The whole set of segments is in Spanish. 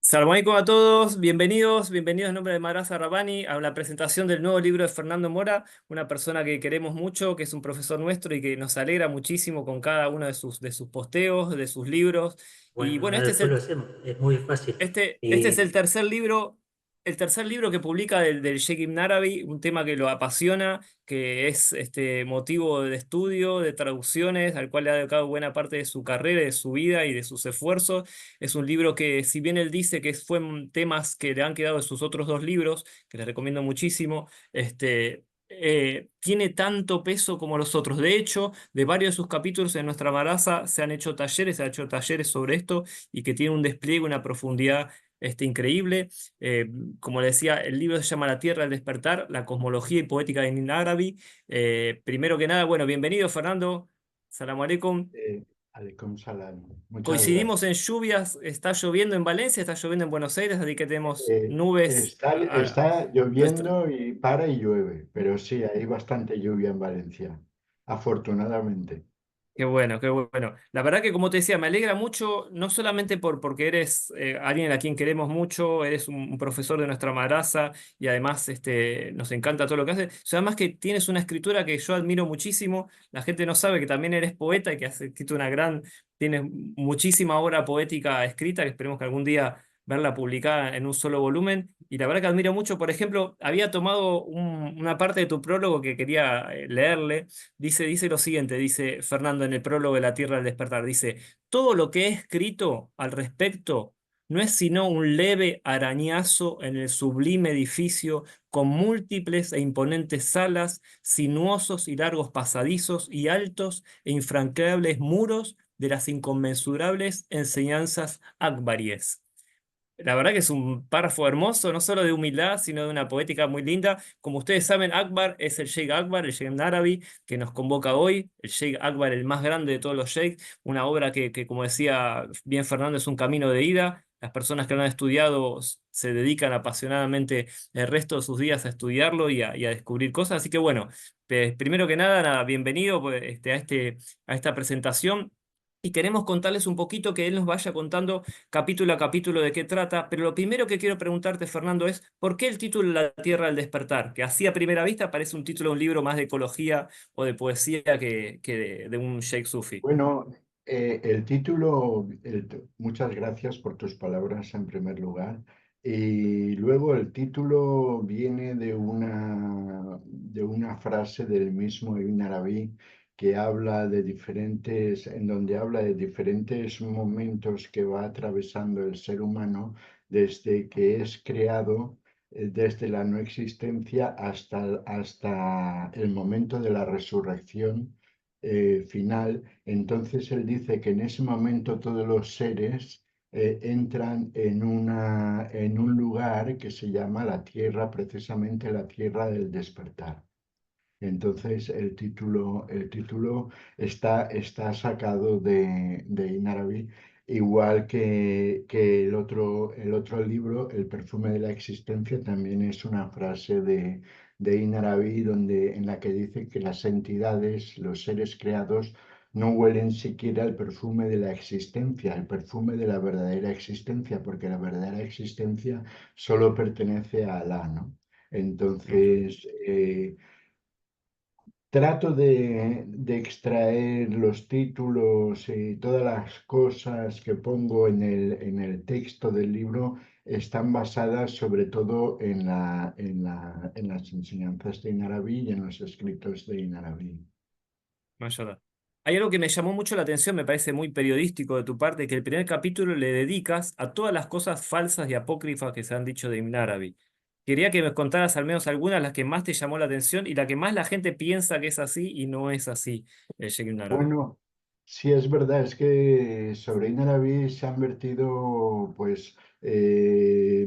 Salam alaikum a todos, bienvenidos en nombre de Madraza Rabbani a la presentación del nuevo libro de Fernando Mora, una persona que queremos mucho, que es un profesor nuestro y que nos alegra muchísimo con cada uno de sus posteos, de sus libros. Y Bueno, bueno, ahora después lo hacemos, es muy fácil. este es Y el tercer libro que publica del Sheikh Ibn Arabi, un tema que lo apasiona, que es motivo de estudio, de traducciones, al cual le ha dedicado buena parte de su carrera, de su vida y de sus esfuerzos. Es un libro que, si bien él dice que fue temas que le han quedado de sus otros dos libros, que les recomiendo muchísimo, tiene tanto peso como los otros. De hecho, de varios de sus capítulos en nuestra Maraza se han hecho talleres sobre esto y que tiene un despliegue, una profundidad increíble. Eh, Como le decía, el libro se llama La Tierra al Despertar, la cosmología y poética de Ibn Arabi. Primero que nada, bueno, bienvenido Fernando, salam aleikum. Eh, Aleikum salam. Muchas Coincidimos en gracias. lluvias, está lloviendo en Valencia, está lloviendo en Buenos Aires, así que tenemos nubes. Está Nuestra- lloviendo y para y llueve, pero sí, hay bastante lluvia en Valencia, afortunadamente. Qué bueno, qué bueno. La verdad que como te decía, me alegra mucho, no solamente porque eres alguien a quien queremos mucho, eres un profesor de nuestra madraza y además nos encanta todo lo que haces, sino además que tienes una escritura que yo admiro muchísimo. La gente no sabe que también eres poeta y que has escrito tienes muchísima obra poética escrita, que esperemos que algún día verla publicada en un solo volumen. Y la verdad que admiro mucho, por ejemplo, había tomado una parte de tu prólogo que quería leerle. Dice lo siguiente, dice Fernando en el prólogo de La Tierra al Despertar, dice, todo lo que he escrito al respecto no es sino un leve arañazo en el sublime edificio con múltiples e imponentes salas, sinuosos y largos pasadizos y altos e infranqueables muros de las inconmensurables enseñanzas akbaríes. La verdad que es un párrafo hermoso, no solo de humildad, sino de una poética muy linda. Como ustedes saben, Akbar es el Sheikh Akbar, el Sheikh Narabi, que nos convoca hoy. El Sheikh Akbar, el más grande de todos los sheikhs. Una obra que, como decía bien Fernando, es un camino de ida. Las personas que lo han estudiado se dedican apasionadamente el resto de sus días a estudiarlo y a descubrir cosas. Así que bueno, primero que nada, bienvenido pues, a esta presentación. Y queremos contarles un poquito, que él nos vaya contando capítulo a capítulo de qué trata, pero lo primero que quiero preguntarte, Fernando, es ¿por qué el título La Tierra al Despertar? Que así a primera vista parece un título de un libro más de ecología o de poesía que de un Sheikh Sufi. Bueno, el título, muchas gracias por tus palabras en primer lugar. Y luego el título viene de una frase del mismo Ibn Arabi que habla de en donde habla de diferentes momentos que va atravesando el ser humano desde que es creado, desde la no existencia hasta el momento de la resurrección final. Entonces él dice que en ese momento todos los seres entran en un lugar que se llama la tierra, precisamente la tierra del despertar. Entonces el título está sacado de Inarabi, igual que el otro libro, El perfume de la existencia, también es una frase de Inarabi en la que dice que las entidades, los seres creados, no huelen siquiera el perfume de la existencia, el perfume de la verdadera existencia, porque la verdadera existencia solo pertenece a Alá, ¿no? Entonces, trato de extraer los títulos y todas las cosas que pongo en el texto del libro están basadas sobre todo en las enseñanzas de Inarabi y en los escritos de Inarabi. Mashallah. Hay algo que me llamó mucho la atención, me parece muy periodístico de tu parte, que el primer capítulo le dedicas a todas las cosas falsas y apócrifas que se han dicho de Ibn Arabi. Quería que me contaras al menos algunas, las que más te llamó la atención y la que más la gente piensa que es así y no es así, el Sheikh Ibn Arabi. Bueno, sí es verdad, es que sobre Inarabi se han vertido pues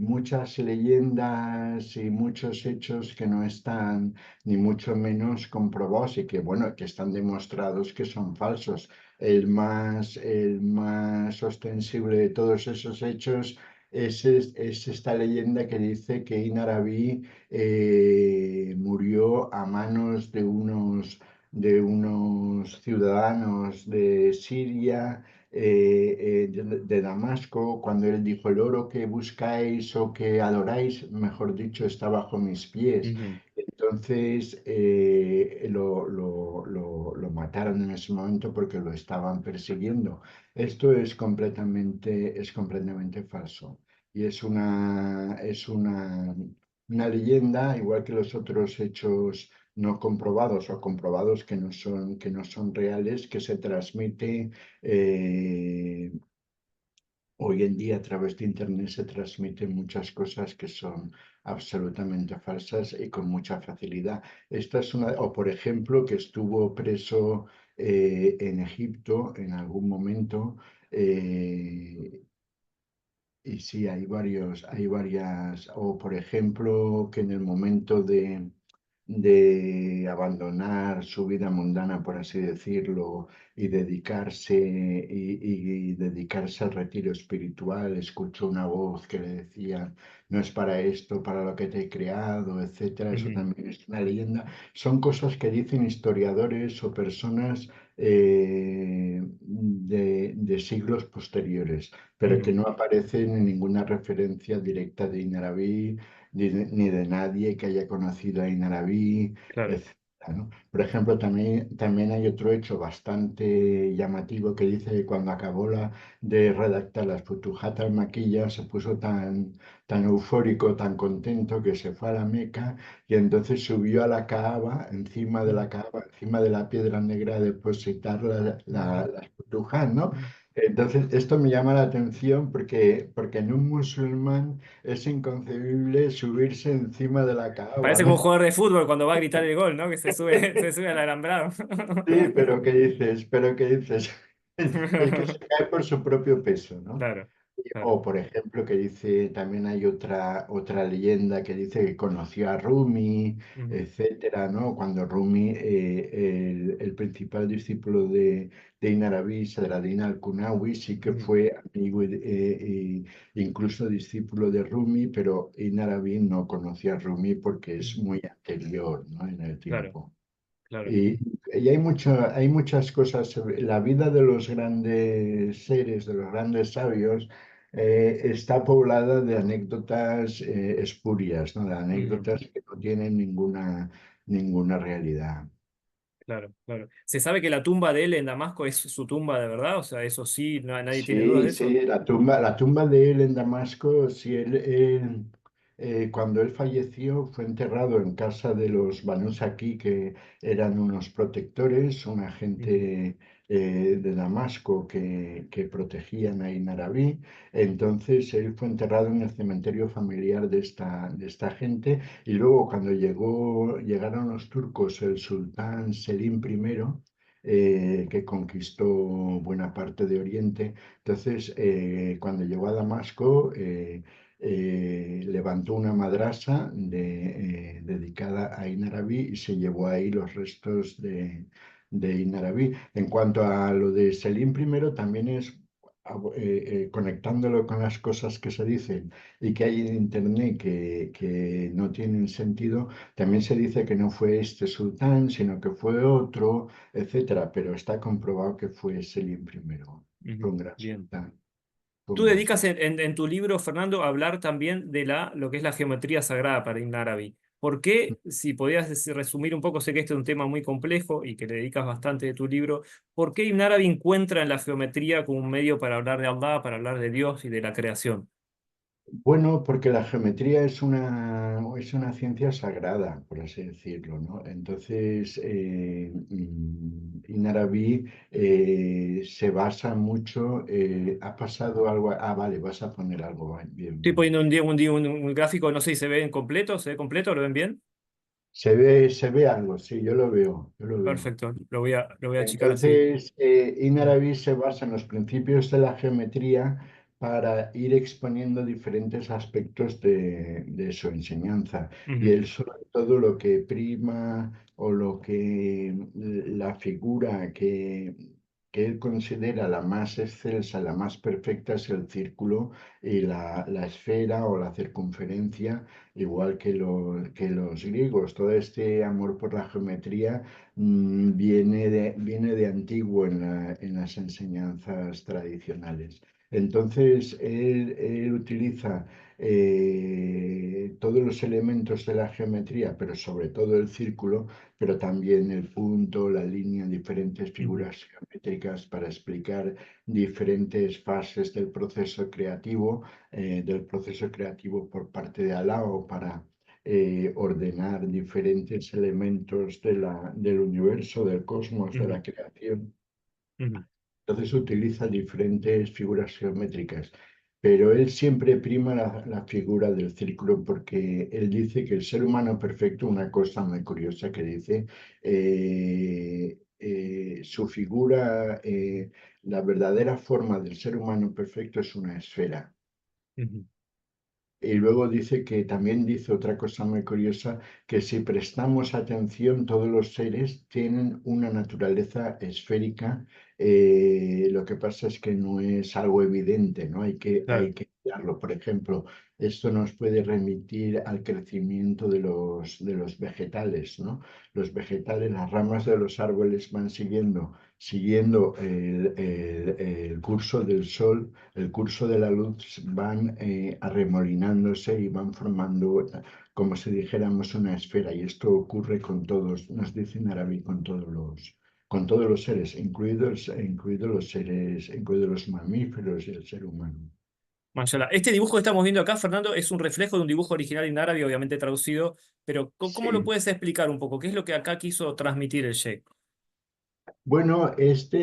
muchas leyendas y muchos hechos que no están ni mucho menos comprobados y que bueno, que están demostrados que son falsos. El más ostensible de todos esos hechos es esta leyenda que dice que Inarabi murió a manos de unos ciudadanos de Siria de Damasco, cuando él dijo, el oro que buscáis o que adoráis, mejor dicho, está bajo mis pies. Ujú, Entonces lo mataron en ese momento porque lo estaban persiguiendo. Esto es completamente falso. Y una leyenda, igual que los otros hechos no comprobados o comprobados que no son reales, que se transmite eh, hoy en día a través de Internet se transmiten muchas cosas que son absolutamente falsas y con mucha facilidad. Esta es una, o por ejemplo, que estuvo preso en Egipto en algún momento. eh, y sí, hay varias, o por ejemplo, que en el momento de abandonar su vida mundana, por así decirlo, y y dedicarse al retiro espiritual, escuchó una voz que le decía, no es para esto, para lo que te he creado, etcétera. Eso ujú, también es una leyenda. Son cosas que dicen historiadores o personas de siglos posteriores, pero que ujú. no aparecen en ninguna referencia directa de Inarabí, ni de nadie que haya conocido a Inarabí, Claro. etcétera, ¿no? Por ejemplo, también hay otro hecho bastante llamativo que dice que cuando acabó de redactar las Futuhat al-Maquiyya se puso tan eufórico, tan contento que se fue a la Meca y entonces subió a la Kaaba, encima de Ujú, la Kaaba, encima de la piedra negra a depositar ujú, las Futuhat, ¿no? ujú. Entonces, esto me llama la atención porque en un musulmán es inconcebible subirse encima de la Kaaba, Parece como un ¿no? jugador de fútbol cuando va a gritar el gol, ¿no? Que se sube al alambrado. Sí, pero ¿qué dices? ¿Pero qué dices? Es que se cae por su propio peso, ¿no? Claro, claro. O, por ejemplo, que dice, también hay otra leyenda que dice que conoció a Rumi, Ujú, etcétera, ¿no? Cuando Rumi, el principal discípulo de Ibn Arabi, Sadreddin al-Kunawi, sí que ujú, fue amigo incluso discípulo de Rumi, pero Ibn Arabi no conocía a Rumi porque es ujú. muy anterior, ¿no? En el Claro, tiempo. claro. Y, y hay muchas cosas sobre la vida de los grandes seres, de los grandes sabios, está poblada de anécdotas espurias, ¿no? De Ujú, anécdotas que no tienen ninguna realidad. claro, claro. ¿Se sabe que la tumba de él en Damasco es su tumba de verdad? O sea, eso sí, nadie tiene dudas Sí, de eso. sí, la tumba de él en Damasco, sí, cuando él falleció fue enterrado en casa de los Banu Saki, que eran unos protectores, una Ujú, gente de Damasco que protegían a Inarabí. Entonces él fue enterrado en el cementerio familiar de esta gente y luego cuando llegaron los turcos, el sultán Selim I, que conquistó buena parte de Oriente. Entonces, cuando llegó a Damasco, levantó una madrasa dedicada a Ibn Arabi y se llevó ahí los restos de Ibn Arabi. En cuanto a lo de Selim I, también es conectándolo con las cosas que se dicen y que hay en Internet que no tienen sentido, también se dice que no fue este sultán, sino que fue otro, etcétera, pero está comprobado que fue Selim I. Fue ujú. un gran Bien. sultán. Fue Tú un gran dedicas sultán. en tu libro, Fernando, a hablar también de lo que es la geometría sagrada para Ibn Arabi. ¿Por qué, si podías resumir un poco, sé que este es un tema muy complejo y que le dedicas bastante de tu libro, ¿por qué Ibn Arabi encuentra en la geometría como un medio para hablar de Allah, para hablar de Dios y de la creación? Bueno, porque la geometría es una ciencia sagrada, por así decirlo, ¿no? Entonces, Ibn Arabi se basa mucho, ha pasado algo, vale, vas a poner algo, bien, Estoy bien. poniendo un gráfico, no sé si se ve en completo, ¿se ve completo? ¿Lo ven bien? Se ve algo, sí, yo lo veo. Perfecto, lo voy a achicar así. Entonces, Ibn Arabi se basa en los principios de la geometría para ir exponiendo diferentes aspectos de su enseñanza. Y Ujú, él, sobre todo, lo que prima o la figura que él considera la más excelsa, la más perfecta es el círculo y la esfera o la circunferencia, igual que los griegos. Todo este amor por la geometría viene de antiguo en las enseñanzas tradicionales. Entonces, él utiliza todos los elementos de la geometría, pero sobre todo el círculo, pero también el punto, la línea, diferentes Ujú, figuras geométricas para explicar diferentes fases del proceso creativo por parte de Alá o para ordenar diferentes elementos del universo, del cosmos, de ujú, la creación. ujú. Entonces utiliza diferentes figuras geométricas, pero él siempre prima la figura del círculo porque él dice que el ser humano perfecto, una cosa muy curiosa que dice, su figura, la verdadera forma del ser humano perfecto es una esfera. Ujú. Y luego dice que también dice otra cosa muy curiosa, que si prestamos atención, todos los seres tienen una naturaleza esférica. Lo que pasa es que no es algo evidente, ¿no? Claro. Hay que estudiarlo. Por ejemplo, esto nos puede remitir al crecimiento de los vegetales, ¿no? Los vegetales, las ramas de los árboles van siguiendo el curso del sol, el curso de la luz, van arremolinándose y van formando, como si dijéramos, una esfera. Y esto ocurre con todos, nos dice en árabe, con todos los seres, incluidos los mamíferos y el ser humano. Mashallah. Este dibujo que estamos viendo acá, Fernando, es un reflejo de un dibujo original en árabe, obviamente traducido, pero ¿cómo lo Sí. puedes explicar un poco? ¿Qué es lo que acá quiso transmitir el Sheikh? Bueno,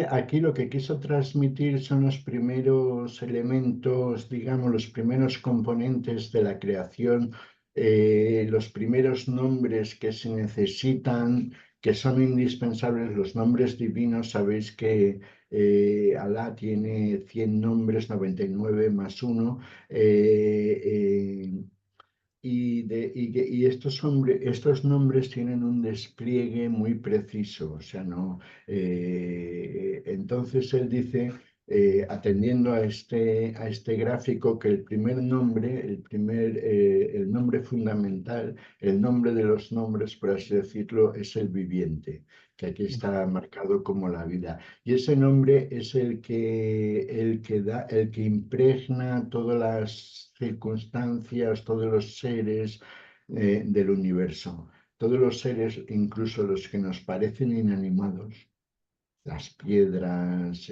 aquí lo que quiso transmitir son los primeros elementos, digamos, los primeros componentes de la creación, los primeros nombres que se necesitan, que son indispensables, los nombres divinos. Sabéis que Alá tiene 100 nombres, 99 más uno. Y estos nombres tienen un despliegue muy preciso, o sea, no. Entonces él dice, atendiendo a este gráfico, que el primer nombre, el nombre fundamental, el nombre de los nombres, por así decirlo, es el viviente, que aquí está marcado como la vida. Y ese nombre es el que impregna todas las circunstancias, todos los seres del universo. Todos los seres, incluso los que nos parecen inanimados, las piedras,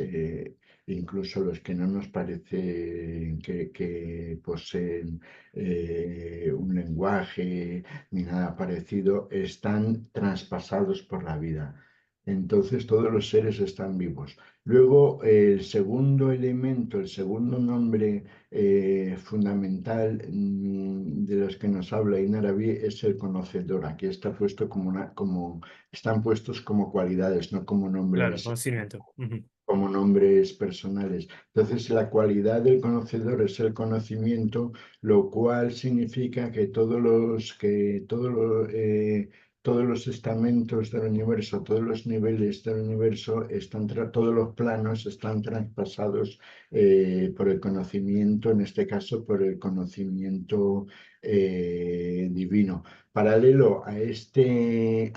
incluso los que no nos parecen que poseen un lenguaje ni nada parecido, están traspasados por la vida. Entonces todos los seres están vivos. Luego, el segundo elemento, el segundo nombre fundamental de los que nos habla Inarabi es el conocedor. Aquí está puesto están puestos como cualidades, no Claro, conocimiento. Ujú. como nombres personales. Entonces, la cualidad del conocedor es el conocimiento, lo cual significa que todos los estamentos del universo, todos los niveles del universo, todos los planos están traspasados por el conocimiento, en este caso por el conocimiento divino. Paralelo a este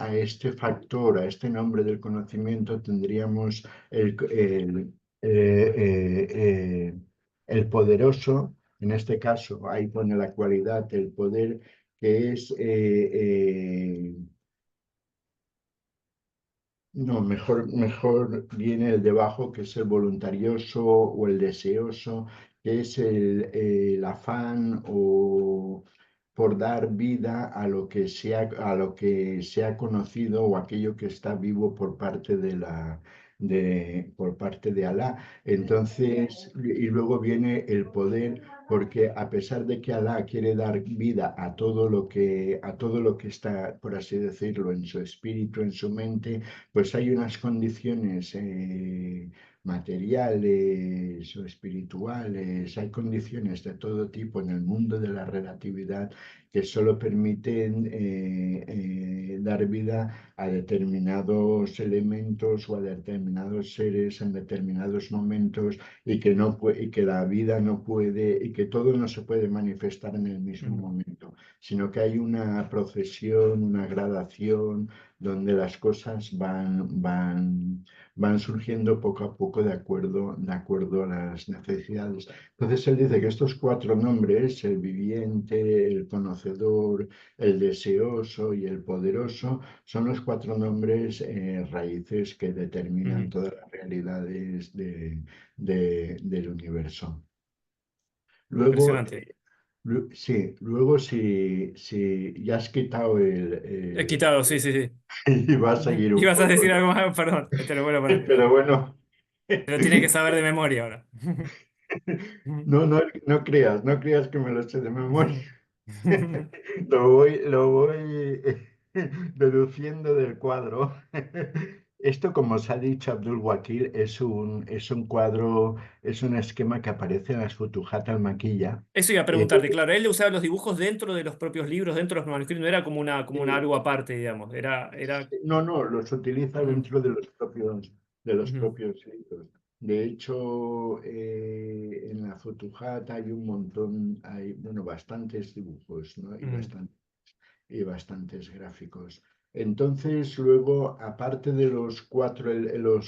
factor, a este nombre del conocimiento, tendríamos el, el, eh, eh, eh, el poderoso, en este caso, ahí pone la cualidad, el poder, que es, no, mejor viene el debajo, que es el voluntarioso o el deseoso, que es el afán o por dar vida a lo que se ha conocido o aquello que está vivo por parte por parte de Alá. Entonces, y luego viene el poder, porque a pesar de que Alá quiere dar vida a todo lo que está, por así decirlo, en su espíritu, en su mente, pues hay unas condiciones materiales o espirituales, hay condiciones de todo tipo en el mundo de la relatividad que solo permiten dar vida a determinados elementos o a determinados seres en determinados momentos y que, no y que la vida no puede y que todo no se puede manifestar en el mismo Ujú, momento, sino que hay una procesión, una gradación donde las cosas van surgiendo poco a poco de acuerdo a las necesidades. Entonces él dice que estos cuatro nombres, el viviente, el conocedor, el deseoso y el poderoso, son los cuatro nombres raíces que determinan ujú. todas las realidades del universo. Luego, Impresionante. sí, luego si ya has quitado He quitado, sí, sí, sí. y va a seguir un Ibas a poco, decir algo ¿no? más, perdón, te lo vuelvo a poner. Pero bueno. Pero tiene que saber de memoria ahora. No, no, no creas, no creas que me lo sé de memoria. Lo voy deduciendo del cuadro. Esto, como os ha dicho Abdul Wakil, es un cuadro, es un esquema que aparece en las Futuhat al-Maquiyya. Eso iba a Eh, preguntarte, claro, él usaba los dibujos dentro de los propios libros, dentro de los manuscritos, no era como una eh, algo aparte, digamos, era... No, no, los utiliza Ujú, dentro de los ujú, propios libros. De hecho, en la Futuhat hay un montón, hay, bueno, bastantes dibujos, ¿no? ujú. Y bastantes gráficos. Entonces, luego, aparte de los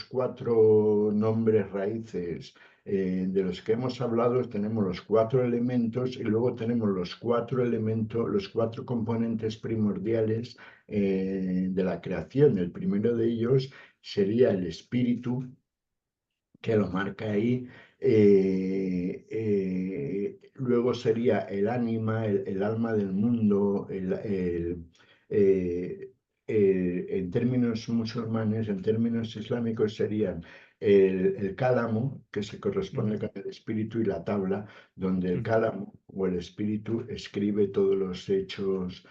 cuatro nombres raíces de los que hemos hablado, tenemos los cuatro elementos y luego tenemos los cuatro elementos, los cuatro componentes primordiales de la creación. El primero de ellos sería el espíritu, que lo marca ahí. Luego sería el ánima, el alma del mundo, eh, en términos musulmanes, en términos islámicos serían el cálamo, que se corresponde Ujú, con el espíritu, y la tabla, donde el ujú, cálamo o el espíritu escribe todos los hechos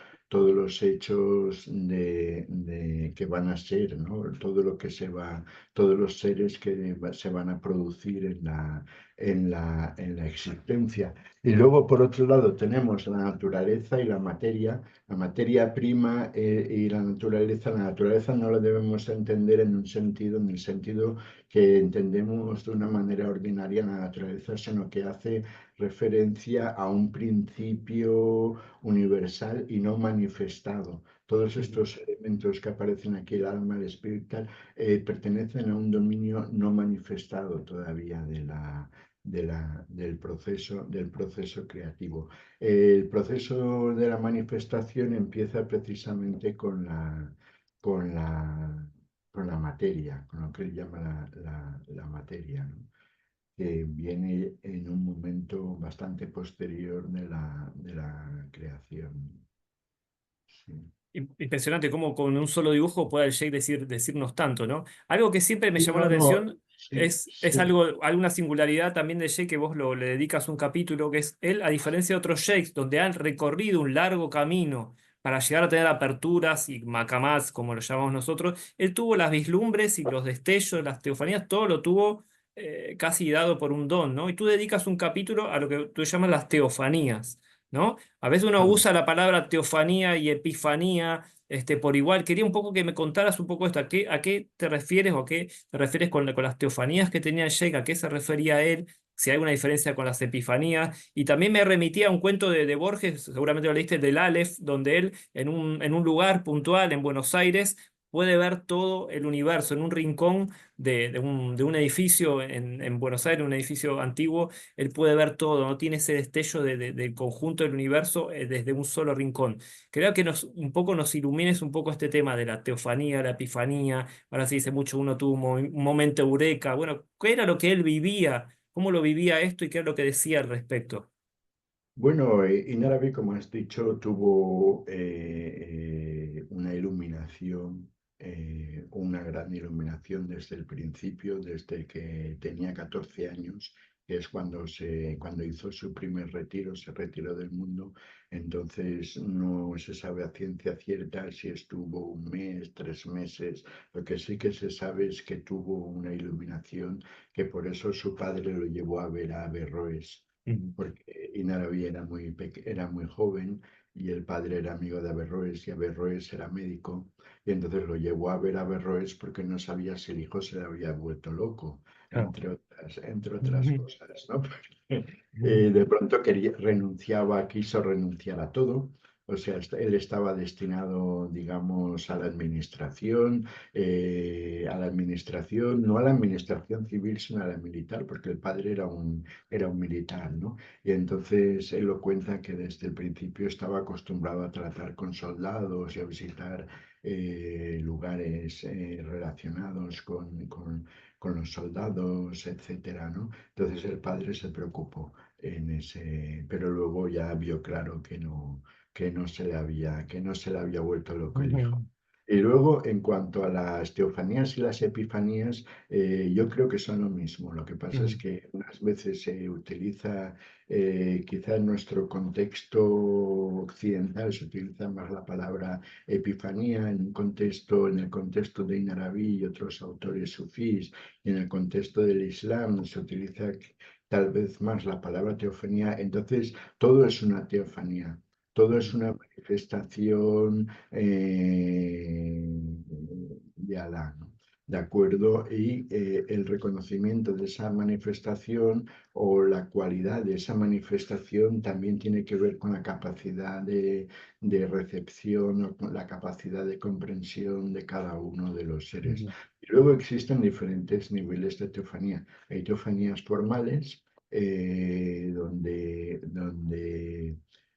que van a ser, ¿no? Todo lo que todos los seres que se van a producir en la existencia. Y luego, por otro lado, tenemos la naturaleza y la materia prima y la naturaleza. La naturaleza no la debemos entender en el sentido que entendemos de una manera ordinaria la naturaleza, sino que hace referencia a un principio universal y no manifestado. Todos ujú. estos elementos que aparecen aquí, el alma, el espíritu, pertenecen a un dominio no manifestado todavía del proceso creativo. El proceso de la manifestación empieza precisamente con la, con la materia, con lo que él llama la materia, ¿no? Que viene en un momento bastante posterior de la creación. Sí. Impresionante cómo con un solo dibujo puede el Jake decirnos tanto, ¿no? Algo que siempre me Sí, llamó la no, no, atención sí, es sí. algo, alguna singularidad también de Jake que vos le dedicas un capítulo, que es él, a diferencia de otros Jakes, donde han recorrido un largo camino para llegar a tener aperturas y macamás, como lo llamamos nosotros, él tuvo las vislumbres y los destellos, las teofanías, todo lo tuvo casi dado por un don, ¿no? Y tú dedicas un capítulo a lo que tú llamas las teofanías, ¿no? A veces uno Ah, usa la palabra teofanía y epifanía por igual. Quería un poco que me contaras un poco esto. ¿A qué te refieres o a qué te refieres con las teofanías que tenía Jake? ¿A qué se refería él? Si hay una diferencia con las epifanías. Y también me remitía a un cuento de Borges, seguramente lo leíste, del Aleph, donde él en un lugar puntual en Buenos Aires puede ver todo el universo en un rincón de un edificio en Buenos Aires, un edificio antiguo. Él puede ver todo, no tiene ese destello del conjunto del universo desde un solo rincón. Creo que un poco nos ilumines un poco este tema de la teofanía, la epifanía. Ahora se dice mucho, uno tuvo un momento eureka. Bueno, ¿qué era lo que él vivía? ¿Cómo lo vivía esto y qué era lo que decía al respecto? bueno, Inarabi, como has dicho, tuvo una iluminación, una gran iluminación desde el principio, desde que tenía 14 años, que es cuando hizo su primer retiro, se retiró del mundo. Entonces no se sabe a ciencia cierta si estuvo un mes, 3 meses. Lo que sí que se sabe es que tuvo una iluminación, que por eso su padre lo llevó a ver a Averroes, Ujú. porque Inarabi era muy joven y el padre era amigo de Averroes y Averroes era médico, y entonces lo llevó a ver a Averroes porque no sabía si el hijo se le había vuelto loco, Claro. entre otras Ujú. cosas, ¿no? Porque Ujú. de pronto quiso renunciar a todo. O sea, él estaba destinado, digamos, a la administración, no a la administración civil, sino a la militar, porque el padre era un militar, ¿no? Y entonces él lo cuenta que desde el principio estaba acostumbrado a tratar con soldados y a visitar lugares relacionados con los soldados, etcétera, ¿no? Entonces el padre se preocupó pero luego ya vio claro que no se le había vuelto loco el hijo. Ujú. Y luego, en cuanto a las teofanías y las epifanías, yo creo que son lo mismo. Lo que pasa es Ujú. que unas veces se utiliza, quizá en nuestro contexto occidental, se utiliza más la palabra epifanía, en el contexto de Ibn Arabi y otros autores sufís, y en el contexto del Islam se utiliza tal vez más la palabra teofanía. Entonces, todo es una teofanía. Todo es una manifestación de Alá, ¿no? ¿De acuerdo? Y el reconocimiento de esa manifestación o la cualidad de esa manifestación también tiene que ver con la capacidad de recepción o con la capacidad de comprensión de cada uno de los seres. Ujú. Y luego existen diferentes niveles de teofanía. Hay teofanías formales, donde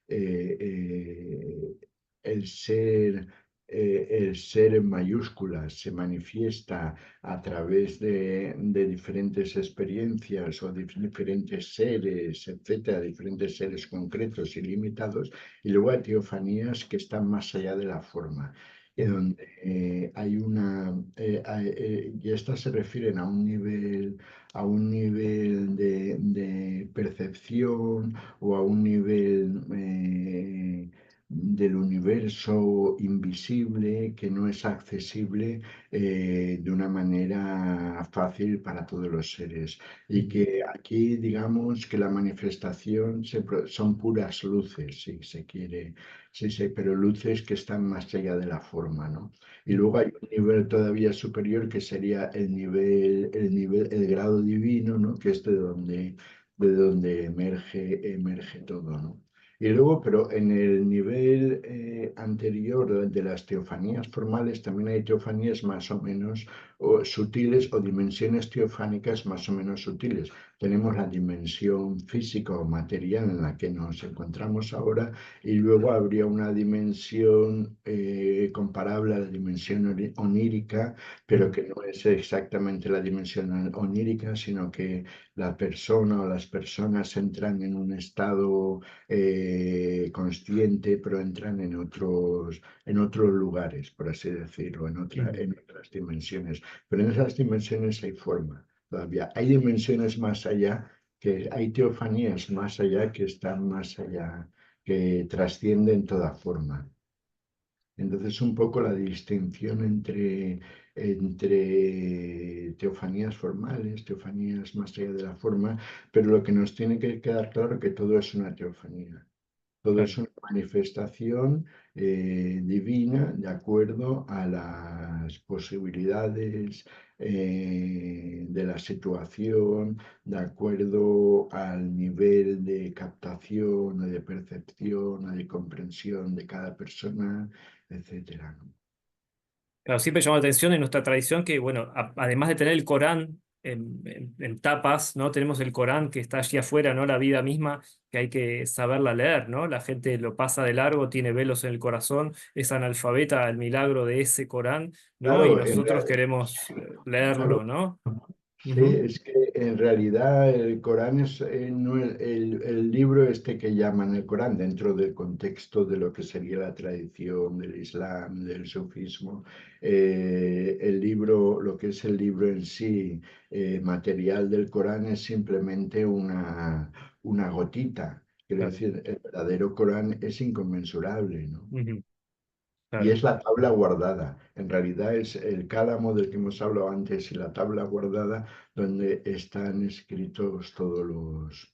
eh, eh, el ser, el ser en mayúsculas se manifiesta a través de diferentes experiencias o de diferentes seres, etcétera, diferentes seres concretos y limitados, y luego hay teofanías que están más allá de la forma. Y Ujú. donde y estas se refieren a un nivel de percepción o a un nivel del universo invisible que no es accesible de una manera fácil para todos los seres. Y Ujú. que aquí, digamos, que la manifestación son puras luces, si se quiere, sí, sí, pero luces que están más allá de la forma, ¿no? Y luego hay un nivel todavía superior que sería el grado divino, ¿no? Que es de donde emerge todo, ¿no? Y luego, pero en el nivel anterior de las teofanías formales también hay teofanías más o menos sutiles o dimensiones teofánicas más o menos sutiles. Tenemos la dimensión física o material en la que nos encontramos ahora, y luego habría una dimensión comparable a la dimensión onírica, pero Ujú. que no es exactamente la dimensión onírica, sino que la persona o las personas entran en un estado consciente, pero entran en otros lugares, por así decirlo, Ujú. en otras dimensiones. Pero en esas dimensiones hay forma todavía. Hay dimensiones más allá, que hay teofanías más allá que están más allá, que trascienden toda forma. Entonces, un poco la distinción entre teofanías formales, teofanías más allá de la forma, pero lo que nos tiene que quedar claro es que todo es una teofanía. Todo Claro. es una manifestación divina de acuerdo a las posibilidades de la situación, de acuerdo al nivel de captación o de percepción o de comprensión de cada persona, etcétera, ¿no? Claro, siempre llamó la atención en nuestra tradición que, bueno, además de tener el Corán en tapas, ¿no? Tenemos el Corán que está allí afuera, ¿no? La vida misma, que hay que saberla leer, ¿no? La gente lo pasa de largo, tiene velos en el corazón, es analfabeta al milagro de ese Corán, ¿no? Y Claro, nosotros queremos leerlo, claro, ¿no? Sí, es que en realidad el Corán es no el libro este que llaman el Corán dentro del contexto de lo que sería la tradición del Islam, del sufismo. El libro, lo que es el libro en sí, material del Corán, es simplemente una gotita. Quiero Claro. decir, el verdadero Corán es inconmensurable, ¿no? Ujú. Y Claro. es la tabla guardada. En realidad es el cálamo del que hemos hablado antes y la tabla guardada donde están escritos todos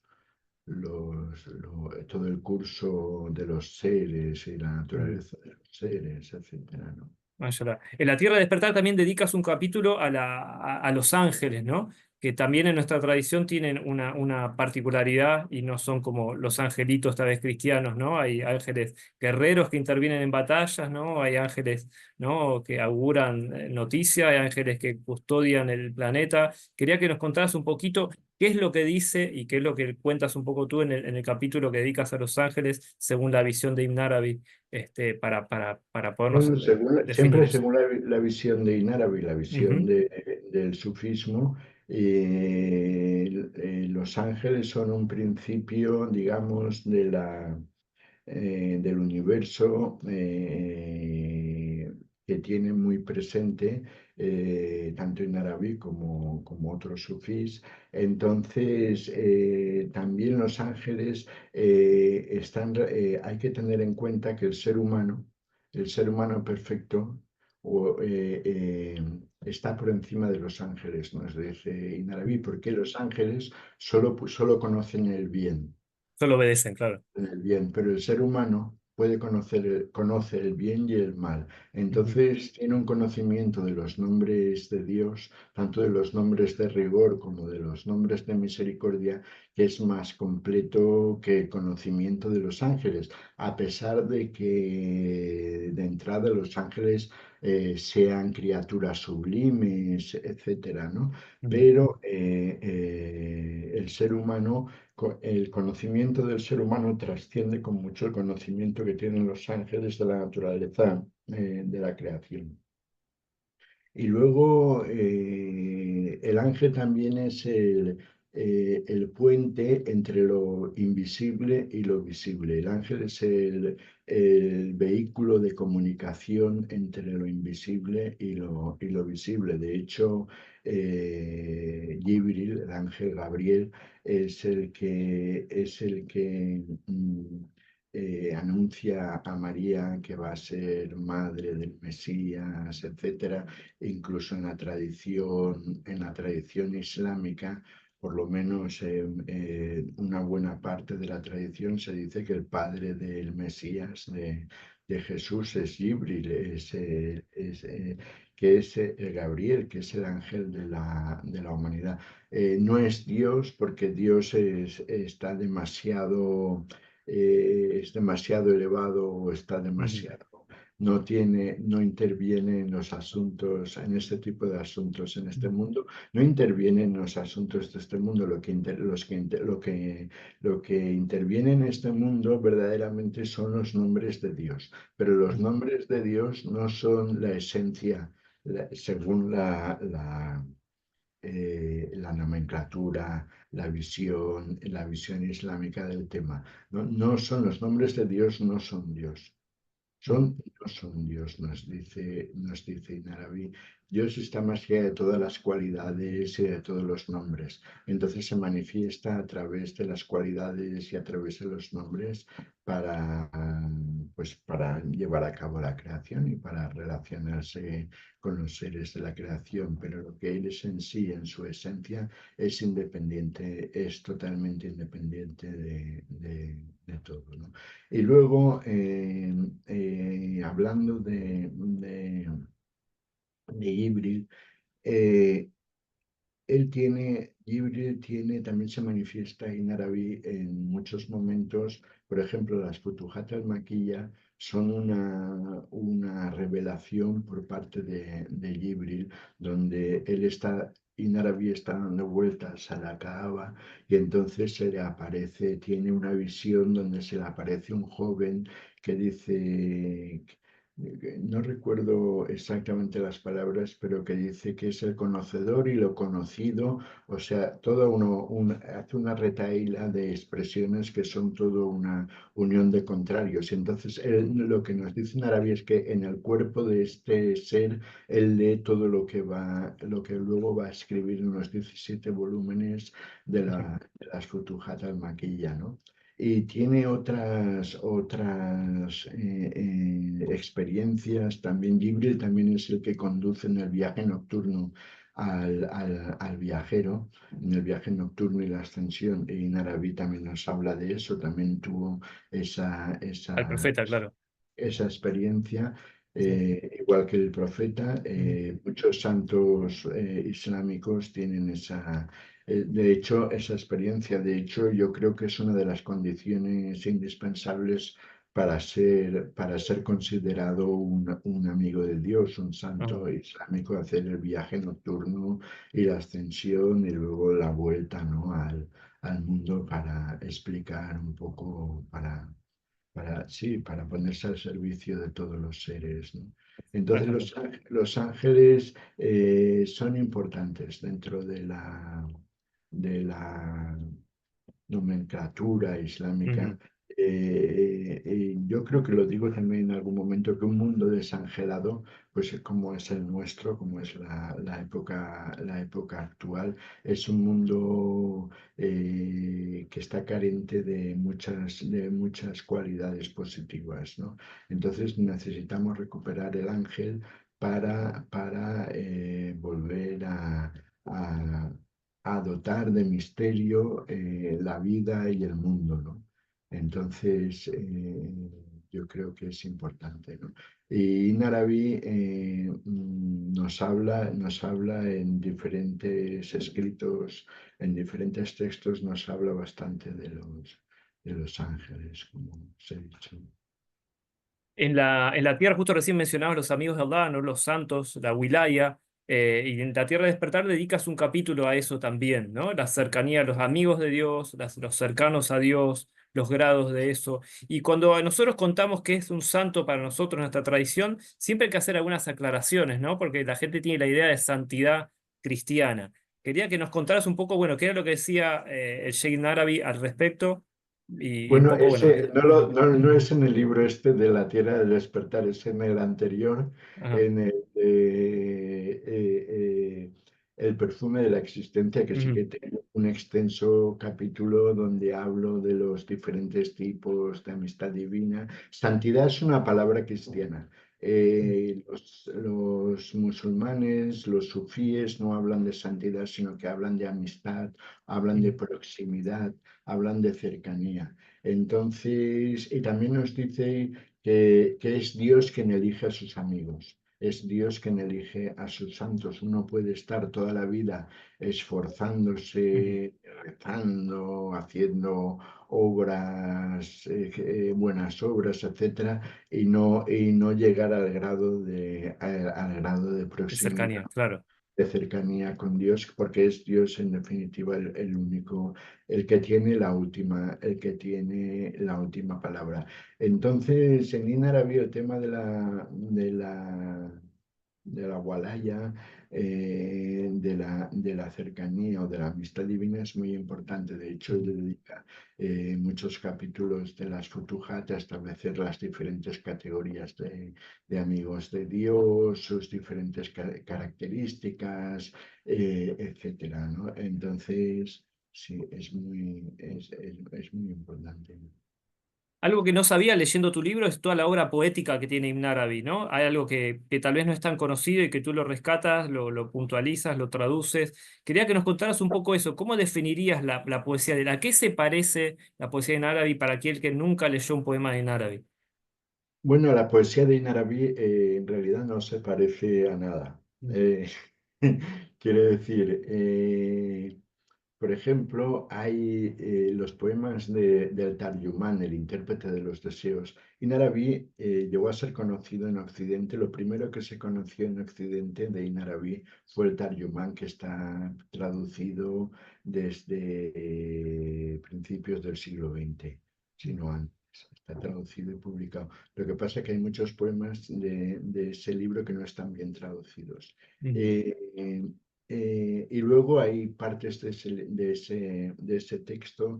todo el curso de los seres y la Ujú. naturaleza de los seres, etcétera, ¿no? Mashallah. En la Tierra de Despertar también dedicas un capítulo a los ángeles, ¿no? Que también en nuestra tradición tienen una particularidad y no son como los angelitos tal vez cristianos, ¿no? Hay ángeles guerreros que intervienen en batallas, ¿no? Hay ángeles, ¿no? Que auguran noticias, hay ángeles que custodian el planeta. Quería que nos contaras un poquito qué es lo que dice y qué es lo que cuentas un poco tú en el capítulo que dedicas a los ángeles según la visión de Ibn Arabi, para podernos Bueno, definir siempre eso. según la visión de Inarabi, la visión Ujú, del sufismo, los ángeles son un principio, digamos, del universo que tiene muy presente tanto en Arabí como otros sufís. Entonces, también los ángeles hay que tener en cuenta que el ser humano perfecto, o, está por encima de los ángeles, nos dice Inarabí, ujú. porque los ángeles solo conocen el bien Solo obedecen, claro. en el bien, pero el ser humano conoce el bien y el mal. Ujú, Entonces tiene un conocimiento de los nombres de Dios, tanto de los nombres de rigor como de los nombres de misericordia, que es más completo que el conocimiento de los ángeles, a pesar de que de entrada los ángeles sean criaturas sublimes, etcétera, ¿no? ujú, Pero el ser humano el conocimiento del ser humano trasciende con mucho el conocimiento que tienen los ángeles de la naturaleza de la creación. Y luego el ángel también es el puente entre lo invisible y lo visible. El ángel es el vehículo de comunicación entre lo invisible y lo visible. De hecho, Gibril, el ángel Gabriel, anuncia a María que va a ser madre del Mesías, etcétera. Incluso en la tradición islámica, por lo menos una buena parte de la tradición se dice que el padre del Mesías, de Jesús, es Gibril, que es Gabriel, que es el ángel de la humanidad. No es Dios, porque Dios es demasiado elevado o está ujú, demasiado no interviene en los asuntos, en este tipo de asuntos en este ujú, mundo, no interviene en los asuntos de este mundo. Lo que interviene en este mundo verdaderamente son los nombres de Dios, pero los ujú, nombres de Dios no son la esencia, según la nomenclatura, la visión islámica del tema. No, no son los nombres de Dios, no son Dios. ujú, No son Dios, nos dice Inarabi. Dios está más allá de todas las cualidades y de todos los nombres. Entonces se manifiesta a través de las cualidades y a través de los nombres para, para llevar a cabo la creación y para relacionarse con los seres de la creación. Pero lo que Él es en sí, en su esencia, es independiente, es totalmente independiente de todo, ¿no? Y luego, hablando de Híbrido, eh, Jibril también se manifiesta en Arabi en muchos momentos. Por ejemplo, las Futuhat al-Makiya son una revelación por parte de Jibril, donde en Arabi está dando vueltas a la Kaaba y entonces tiene una visión donde se le aparece un joven que dice no recuerdo exactamente las palabras, pero que dice que es el conocedor y lo conocido, o sea, todo hace una retahíla de expresiones que son todo una unión de contrarios. Y entonces lo que nos dice en árabe es que en el cuerpo de este ser, él lee todo lo que luego va a escribir en los 17 volúmenes de las Futuhat al-Maquiyya, ¿no? Y tiene otras experiencias. También Jibril también es el que conduce en el viaje nocturno al viajero, en el viaje nocturno y la ascensión. Y Naraví también nos habla de eso, también tuvo esa, Al esa, profeta, claro. esa experiencia. Sí. Igual que el profeta, Ujú. muchos santos islámicos tienen de hecho, esa experiencia. De hecho, yo creo que es una de las condiciones indispensables para ser considerado un amigo de Dios, un Ah, santo islámico, hacer el viaje nocturno y la ascensión y luego la vuelta, ¿no? al mundo para explicar un poco, sí, para ponerse al servicio de todos los seres, ¿no? Entonces bastante. los ángeles son importantes dentro de la nomenclatura islámica. Ujú. Yo creo que lo digo también en algún momento, que un mundo desangelado, pues como es el nuestro, como es la época actual, es un mundo que está carente de muchas cualidades positivas, ¿no? Entonces necesitamos recuperar el ángel para volver a a dotar de misterio la vida y el mundo, ¿no? Entonces, yo creo que es importante, ¿no? Y Naraví nos habla en diferentes escritos, en diferentes textos, nos habla bastante de los ángeles, como os he dicho. En la tierra, justo recién mencionabas los amigos de Allah, ¿no? Los santos, la wilaya, y en la tierra de despertar dedicas un capítulo a eso también, ¿no? La cercanía, los amigos de Dios, los cercanos a Dios, los grados de eso. Y cuando a nosotros contamos que es un santo para nosotros, nuestra tradición, siempre hay que hacer algunas aclaraciones, ¿no? Porque la gente tiene la idea de santidad cristiana. Quería que nos contaras un poco, bueno, qué era lo que decía el Sheikh Narabi al respecto, y un Bueno, poco, bueno. ese no es en el libro este de La Tierra del Despertar, es en el anterior, Ajá. en el de El perfume de la existencia, que sí Ujú, que tengo un extenso capítulo donde hablo de los diferentes tipos de amistad divina. Santidad es una palabra cristiana. Los musulmanes, los sufíes no hablan de santidad, sino que hablan de amistad, hablan de ujú, proximidad, hablan de cercanía. Entonces, y también nos dice que es Dios quien elige a sus amigos, es Dios quien elige a sus santos. Uno puede estar toda la vida ujú. esforzándose, rezando, haciendo obras, buenas obras, etcétera, y no llegar al grado de De proximidad, cercanía, claro. de cercanía con Dios, porque es Dios en definitiva el único, el que tiene la última palabra. Entonces, en Inarabi el tema de la walaya, de la cercanía o de la amistad divina es muy importante. De hecho, Ujú. él dedica muchos capítulos de las Futuhat a establecer las diferentes categorías de amigos de Dios, sus diferentes características, etcétera, ¿no? Entonces, sí, es muy importante. Algo que no sabía leyendo tu libro es toda la obra poética que tiene Ibn Arabi, ¿no? Hay algo que tal vez no es tan conocido y que tú lo rescatas, lo puntualizas, lo traduces. Quería que nos contaras un poco eso. ¿Cómo definirías la poesía de él? ¿A qué se parece la poesía de Ibn Arabi para aquel que nunca leyó un poema de Ibn Arabi? Bueno, la poesía de Inarabi en realidad no se parece a nada. Mm, Eh, quiero decir, por ejemplo, hay los poemas del Tarjumán, el intérprete de los deseos. Inarabi llegó a ser conocido en Occidente. Lo primero que se conoció en Occidente de Inarabi fue el Tarjumán, que está traducido desde principios del siglo XX, si mm. no antes. está traducido y publicado. Lo que pasa es que hay muchos poemas de ese libro que no están bien traducidos. Ujú. Eh, y luego hay partes de ese texto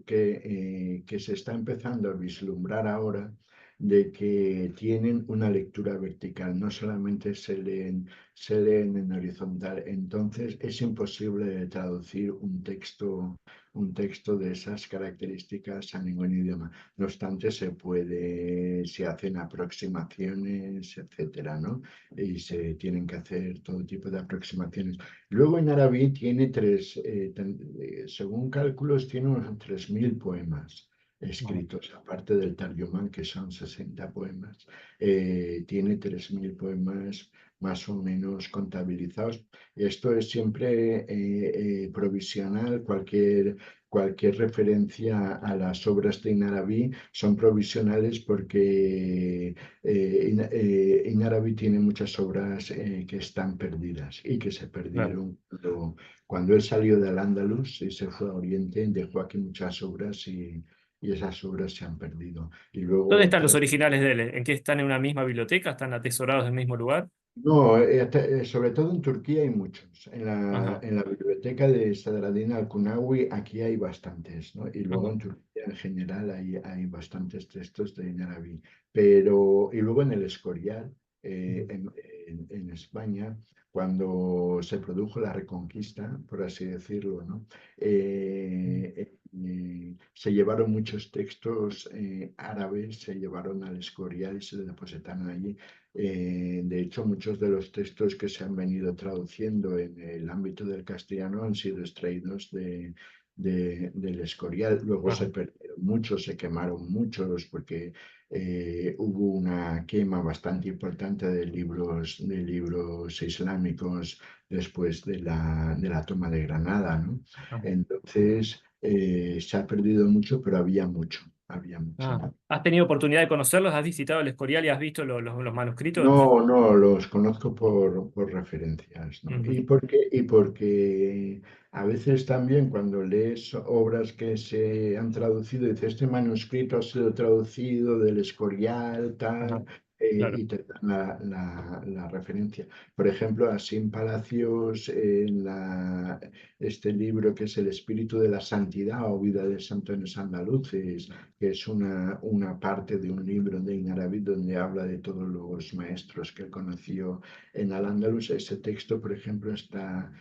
que se está empezando a vislumbrar ahora de que tienen una lectura vertical, no solamente se leen en horizontal. Entonces es imposible traducir un texto de esas características a ningún idioma. No obstante, se hacen aproximaciones, etcétera, ¿no? Y se tienen que hacer todo tipo de aproximaciones. Luego en árabe tiene según cálculos, tiene unos 3.000 poemas Wow. escritos, aparte del Tarjumán, que son 60 poemas. Tiene 3.000 poemas más o menos contabilizados. Esto es siempre provisional. Cualquier referencia a las obras de Inarabi son provisionales porque Inarabi tiene muchas obras que están perdidas y que se Claro. perdieron cuando él salió del Andalus y se fue a Oriente, dejó aquí muchas obras y esas obras se han perdido. Y luego ¿Dónde están los otras. originales de él? ¿En qué están en una misma biblioteca? ¿Están atesorados en el mismo lugar? No, sobre todo en Turquía hay muchos. Ajá, En la biblioteca de Sadreddin Al-Kunawi aquí hay bastantes, ¿no? Y luego ajá, en Turquía en general hay bastantes textos de Ibn Arabi. Pero, y luego en el Escorial, ujú, en España, cuando se produjo la Reconquista, por así decirlo, ¿no? ujú, Se llevaron muchos textos árabes, se llevaron al Escorial y se depositaron allí. De hecho, muchos de los textos que se han venido traduciendo en el ámbito del castellano han sido extraídos del Escorial. Luego se ajá, perdieron muchos, se quemaron muchos, porque hubo una quema bastante importante de libros islámicos después de la toma de Granada, ¿no? ajá. Entonces, se ha perdido mucho, pero había mucho, había mucho. Ah, ¿has tenido oportunidad de conocerlos? ¿Has visitado el Escorial y has visto los manuscritos? No, no, los conozco por referencias, ¿no? Ujú, Y porque a veces también cuando lees obras que se han traducido, dices, este manuscrito ha sido traducido del Escorial, ajá, tal, claro. y te dan la referencia. Por ejemplo, Asín Palacios, este libro que es El Espíritu de la Santidad o Vida de Santos Andaluces, que es una parte de un libro de Inarabi donde habla de todos los maestros que él conoció en Al-Ándalus. Ese texto, por ejemplo, está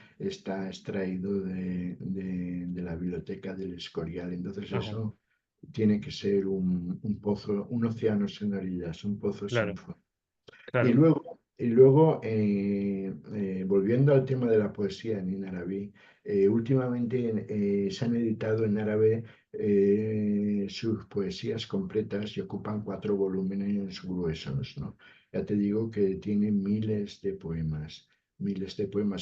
extraído de la biblioteca del Escorial. Entonces Ajá, eso tiene que ser un pozo, un océano sin orillas, un pozo sin claro, fondo. claro. Y luego volviendo al tema de la poesía en árabe, últimamente se han editado en árabe sus poesías completas y ocupan 4 volúmenes gruesos, ¿no? Ya te digo que tiene miles de poemas,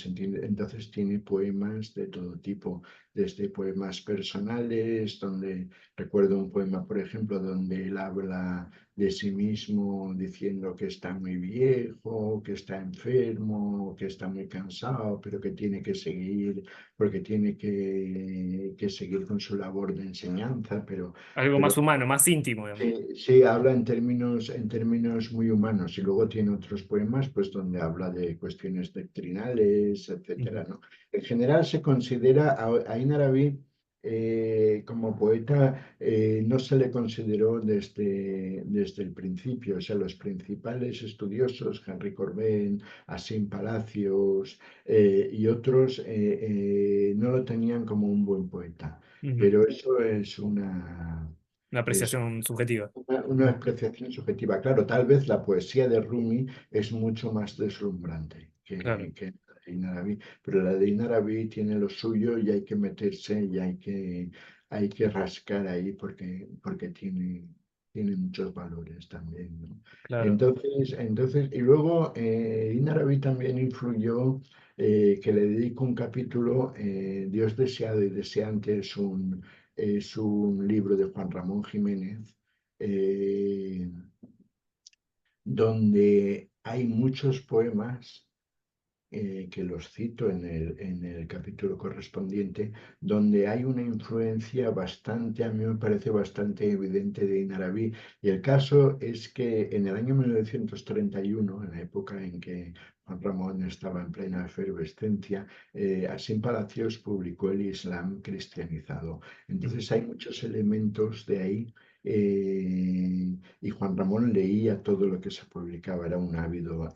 entonces tiene poemas de todo tipo, desde poemas personales, donde recuerdo un poema, por ejemplo, donde él habla de sí mismo diciendo que está muy viejo, que está enfermo, que está muy cansado, pero que tiene que seguir, porque tiene que seguir con su labor de enseñanza, Algo pero más humano, más íntimo, digamos. sí, sí, habla en términos muy humanos y luego tiene otros poemas pues donde habla de cuestiones doctrinales, etcétera, Ujú, ¿no? En general se considera a Ain Arabi como poeta, no se le consideró desde el principio. O sea, los principales estudiosos, Henry Corbin, Asín Palacios y otros, no lo tenían como un buen poeta. ujú. Pero eso Una es apreciación subjetiva. una apreciación subjetiva. Claro, tal vez la poesía de Rumi es mucho más deslumbrante Claro. que la de Inarabi, pero la de Inarabi tiene lo suyo y hay que meterse y hay que rascar ahí porque tiene muchos valores también, ¿no? Claro. Entonces, y luego Inarabi también influyó, que le dedico un capítulo, Dios deseado y deseante es un libro de Juan Ramón Jiménez, eh, donde hay muchos poemas que los cito en el capítulo correspondiente, donde hay una influencia bastante, a mí me parece bastante evidente de Ibn Arabi. Y el caso es que en el año 1931, en la época en que Juan Ramón estaba en plena efervescencia, Asín Palacios publicó el Islam cristianizado. Entonces hay muchos elementos de ahí. Y Juan Ramón leía todo lo que se publicaba, era un ávido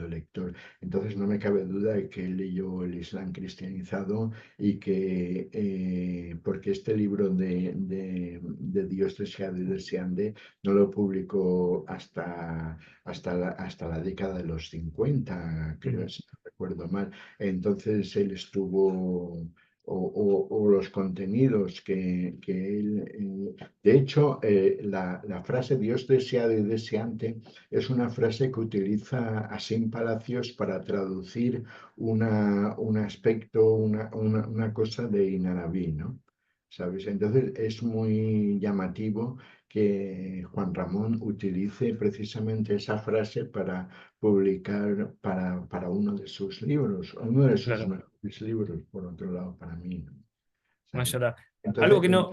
lector. Entonces no me cabe duda de que él leyó el Islam cristianizado y que, porque este libro de Dios deseado y deseante no lo publicó hasta la década de los 50, creo, si no recuerdo mal. Entonces él estuvo, o los contenidos que él... de hecho, la frase Dios deseado y deseante es una frase que utiliza Asín Palacios para traducir un aspecto, una cosa de Inarabí, ¿no? ¿Sabes? Entonces es muy llamativo que Juan Ramón utilice precisamente esa frase para publicar para uno de sus libros, uno de sus Claro. mejores libros, por otro lado, para mí, ¿no? ¿Sabes? Mayora. Algo Entonces, que no,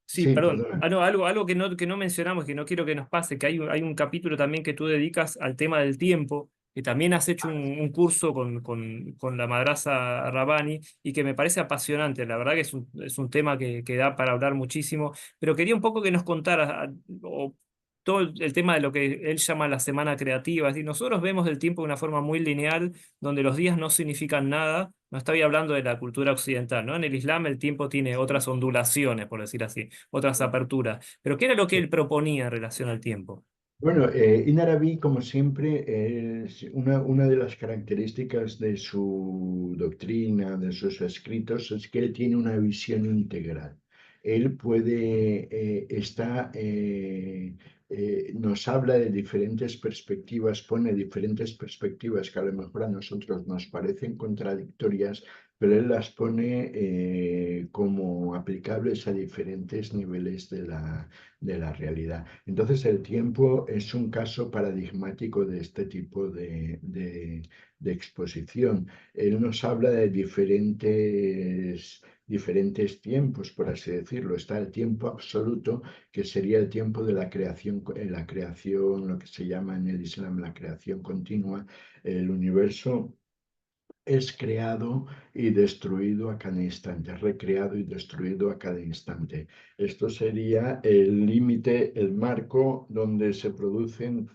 sí, sí, perdón, perdona. algo que no mencionamos, que no quiero que nos pase, que hay un capítulo también que tú dedicas al tema del tiempo, que también has hecho un curso con la madraza Rabbani y que me parece apasionante. La verdad que es un tema que da para hablar muchísimo, pero quería un poco que nos contaras todo el tema de lo que él llama la semana creativa. Es decir, nosotros vemos el tiempo de una forma muy lineal, donde los días no significan nada. No estoy hablando de la cultura occidental, ¿no? En el Islam el tiempo tiene otras ondulaciones, por decir así, otras aperturas. Pero ¿qué era lo que él proponía en relación al tiempo? Bueno, Ibn Arabi, como siempre, es una de las características de su doctrina, de sus escritos, es que él tiene una visión integral. Él nos habla de diferentes perspectivas, pone diferentes perspectivas que a lo mejor a nosotros nos parecen contradictorias, pero él las pone como aplicables a diferentes niveles de la realidad. Entonces, el tiempo es un caso paradigmático de este tipo de exposición. Él nos habla de diferentes tiempos, por así decirlo. Está el tiempo absoluto, que sería el tiempo de la creación, lo que se llama en el Islam la creación continua. El universo es creado y destruido a cada instante, recreado y destruido a cada instante. Esto sería el límite, el marco donde se producen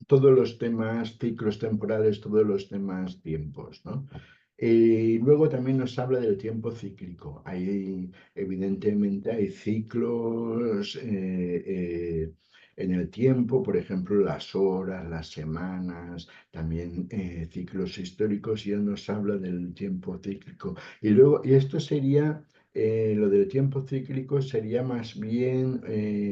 todos los temas, ciclos temporales, todos los temas, tiempos, ¿no? Y luego también nos habla del tiempo cíclico. Evidentemente, hay ciclos en el tiempo, por ejemplo, las horas, las semanas, también ciclos históricos, y él nos habla del tiempo cíclico. Y esto sería, lo del tiempo cíclico sería más bien,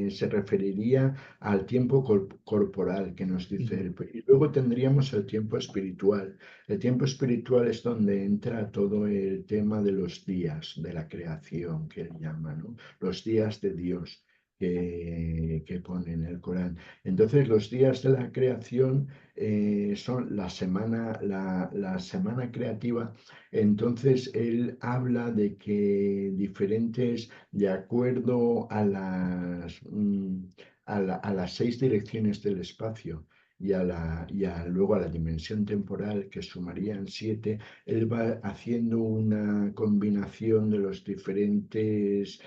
se referiría al tiempo corporal que nos dice Ujú. él. Y luego tendríamos el tiempo espiritual. El tiempo espiritual es donde entra todo el tema de los días de la creación, que él llama, ¿no? Los días de Dios que pone en el Corán. Entonces, los días de la creación son la semana creativa. Entonces, él habla de que de acuerdo a las 6 direcciones del espacio luego a la dimensión temporal, que sumarían 7, él va haciendo una combinación de los diferentes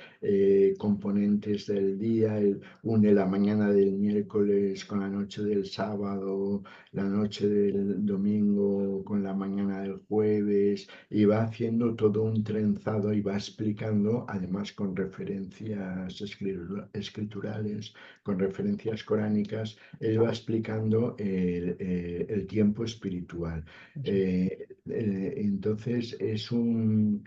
componentes del día. Él une la mañana del miércoles con la noche del sábado, la noche del domingo con la mañana del jueves, y va haciendo todo un trenzado y va explicando, además con referencias escriturales, con referencias coránicas, él va explicando el tiempo espiritual. Entonces es un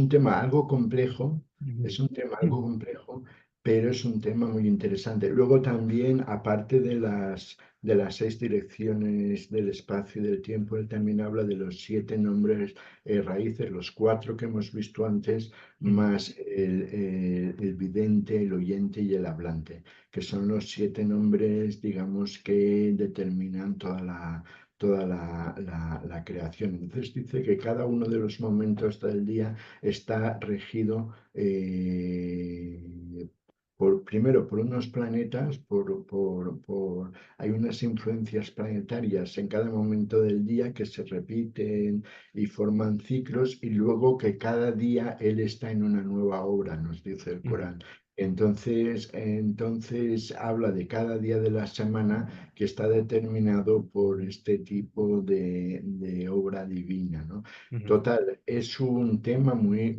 tema algo complejo, Ujú. es un tema algo complejo, pero es un tema muy interesante. Luego también, aparte de las 6 direcciones del espacio y del tiempo, él también habla de los 7 nombres raíces, los 4 que hemos visto antes, Ujú. más el vidente, el oyente y el hablante, que son los 7 nombres, digamos, que determinan toda la creación. Entonces dice que cada uno de los momentos del día está regido primero por unos planetas, hay unas influencias planetarias en cada momento del día que se repiten y forman ciclos, y luego que cada día él está en una nueva obra, nos dice el Ujú, Corán. Entonces habla de cada día de la semana que está determinado por este tipo de obra divina, ¿no? ujú. Total, es un tema muy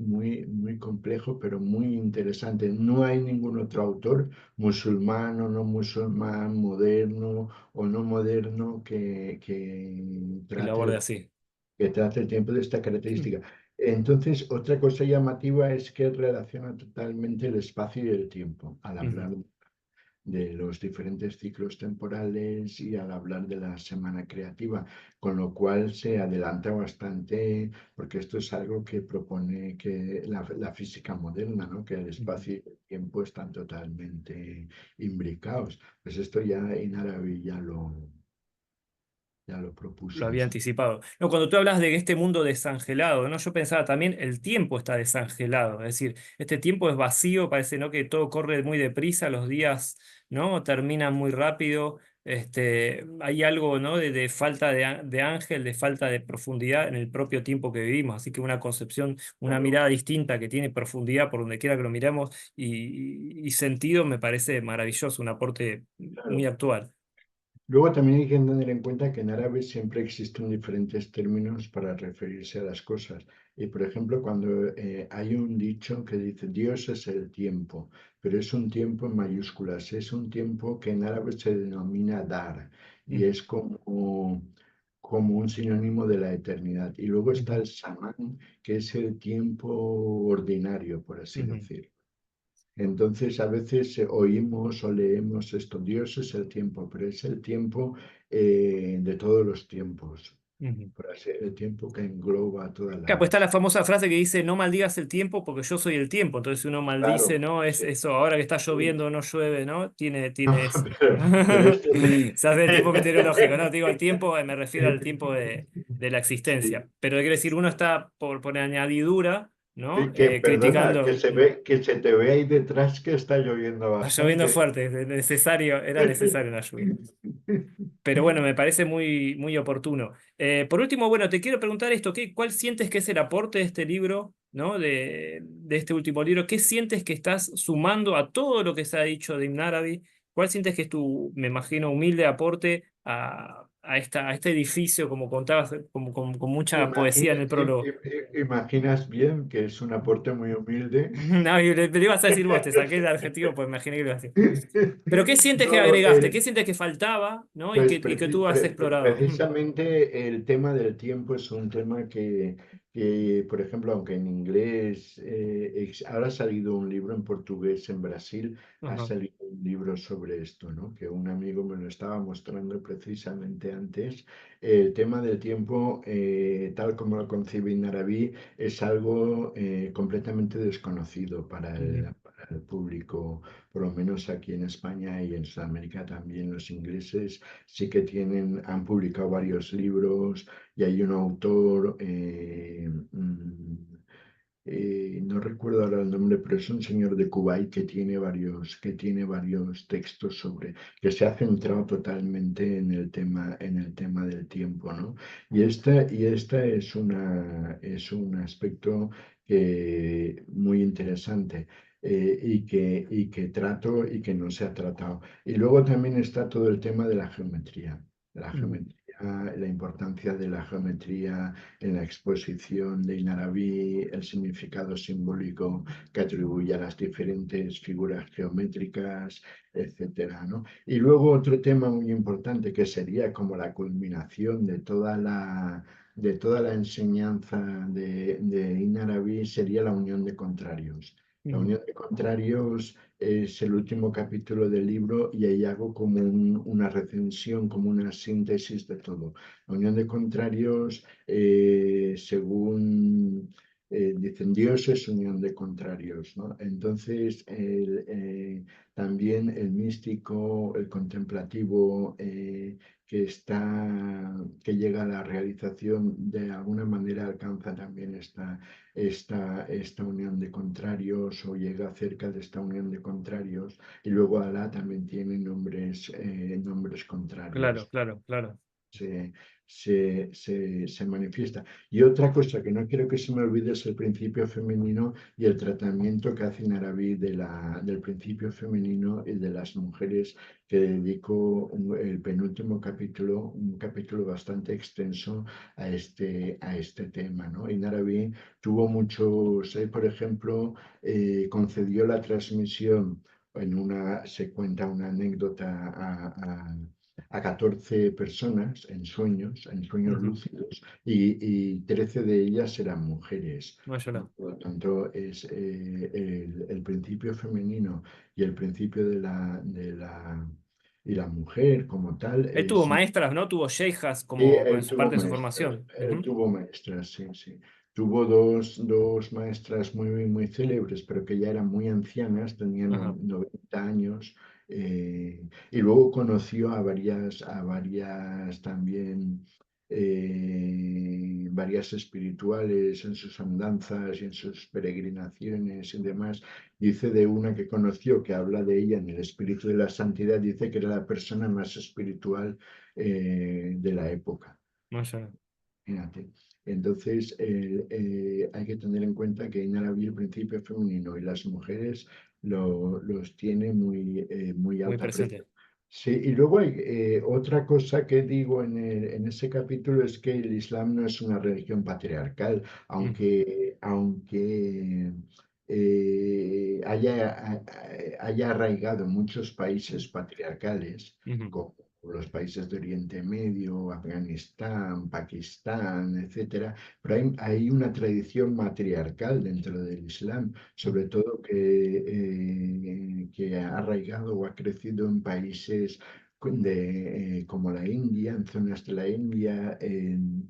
complejo, pero muy interesante. No hay ningún otro autor, musulmán o no musulmán, moderno o no moderno, Que lo aborde así. que trate el tiempo de esta característica. Entonces, otra cosa llamativa es que relaciona totalmente el espacio y el tiempo al Ujú. hablar de los diferentes ciclos temporales y al hablar de la semana creativa, con lo cual se adelanta bastante, porque esto es algo que propone que la física moderna, ¿no? Que el Ujú. espacio y el tiempo están totalmente imbricados. Pues esto ya en árabe ya lo Lo propuso había eso. anticipado. No, cuando tú hablas de este mundo desangelado, ¿no? Yo pensaba también el tiempo está desangelado, es decir, este tiempo es vacío, parece, ¿no? Que todo corre muy deprisa, los días, ¿no? Terminan muy rápido. Hay algo, ¿no? De falta de ángel, de falta de profundidad en el propio tiempo que vivimos. Así que una concepción, una Claro, mirada distinta que tiene profundidad por donde quiera que lo miremos y sentido me parece maravilloso, un aporte muy claro. actual. Luego también hay que tener en cuenta que en árabe siempre existen diferentes términos para referirse a las cosas. Y por ejemplo, cuando hay un dicho que dice Dios es el tiempo, pero es un tiempo en mayúsculas, es un tiempo que en árabe se denomina dar y es como un sinónimo de la eternidad. Y luego está Ujú, el samán, que es el tiempo ordinario, por así ujú, decirlo. Entonces, a veces oímos o leemos esto, Dios es el tiempo, pero es el tiempo de todos los tiempos, ujú. por así, el tiempo que engloba todas Claro, pues está la las... famosa frase que dice, no maldigas el tiempo porque yo soy el tiempo. Entonces, si uno maldice, Claro, ¿no? Es sí, eso, ahora que está sí. lloviendo, no llueve, ¿no? No, Tienes. pero este... Se hace el tiempo meteorológico, ¿no? Digo, el tiempo, me refiero al tiempo de la existencia. Sí, Pero quiero decir, uno está por añadidura, ¿no? sí, que perdona, que Criticando. que se te ve ahí detrás que está lloviendo Está lloviendo bastante. fuerte, es necesario, era necesario una lluvia. Pero bueno, me parece muy, muy oportuno. Por último, bueno, te quiero preguntar esto, ¿cuál sientes que es el aporte de este libro, ¿no? De este último libro? ¿Qué sientes que estás sumando a todo lo que se ha dicho de Ibn Arabi? ¿Cuál sientes que es tu, me imagino, humilde aporte a este edificio, como contabas, con mucha poesía en el prólogo? Imaginas bien que es un aporte muy humilde. No, y le ibas a decir vos, te saqué el adjetivo, pues imaginé que lo ibas a decir. Pero ¿qué sientes que No, agregaste? ¿Qué sientes que faltaba, ¿no? Y pues que tú has explorado. precisamente el tema del tiempo es un tema por ejemplo, aunque en inglés, ahora ha salido un libro en portugués en Brasil, ha Ajá. salido un libro sobre esto, ¿no? Que un amigo me lo estaba mostrando precisamente antes. El tema del tiempo, tal como lo concibe Inarabi, es algo completamente desconocido Ujú. para el público, por lo menos aquí en España y en Sudamérica también. Los ingleses sí que han publicado varios libros y hay un autor, no recuerdo ahora el nombre, pero es un señor de Kuwait que tiene varios textos que se ha centrado totalmente en el tema del tiempo, ¿no? Y esta es un aspecto muy interesante. Y que trato y que no se ha tratado. Y luego también está todo el tema de la geometría. La Ujú. geometría, la importancia de la geometría en la exposición de Inarabi, el significado simbólico que atribuye a las diferentes figuras geométricas, etcétera, ¿no? Y luego otro tema muy importante que sería como la culminación de toda la enseñanza de Inarabi sería la unión de contrarios. La Ujú. unión de contrarios es el último capítulo del libro y ahí hago como una recensión, como una síntesis de todo. La unión de contrarios, según dicen Dios es unión de contrarios, ¿no? Entonces, también el místico, el contemplativo, que llega a la realización, de alguna manera alcanza también esta unión de contrarios o llega cerca de esta unión de contrarios, y luego Alá también tiene nombres Claro, contrarios. claro, claro. Se, se manifiesta. Y otra cosa que no quiero que se me olvide es el principio femenino y el tratamiento que hace Naraví del principio femenino y de las mujeres, que dedicó el penúltimo capítulo, un capítulo bastante extenso a este tema, ¿no? Y Naraví tuvo muchos, por ejemplo, concedió la transmisión, se cuenta una anécdota a 14 personas en sueños Ujú. lúcidos, y 13 de ellas eran mujeres, Mashallah. ¿no? Por lo tanto, es el principio femenino y el principio y la mujer como tal Él tuvo es... maestras, ¿no? Tuvo sheijas Sí, como en él su tuvo parte de su maestras, formación. Ujú. tuvo maestras, sí, sí. Tuvo dos maestras muy célebres, pero que ya eran muy ancianas, tenían Ajá. 90 años, y luego conoció a varias también, varias espirituales en sus andanzas y en sus peregrinaciones y demás. Dice de una que conoció, que habla de ella en el espíritu de la santidad, dice que era la persona más espiritual de la época. Mashallah. Fíjate. Entonces, hay que tener en cuenta que en árabe el principio femenino y las mujeres los tiene muy Muy alta precio. presente. Sí, y luego hay otra cosa que digo en ese capítulo, es que el Islam no es una religión patriarcal, Ujú. aunque haya arraigado en muchos países patriarcales, Ujú. como los países de Oriente Medio, Afganistán, Pakistán, etcétera, pero hay una tradición matriarcal dentro del Islam, sobre todo que ha arraigado o ha crecido en países como la India, en zonas de la India, en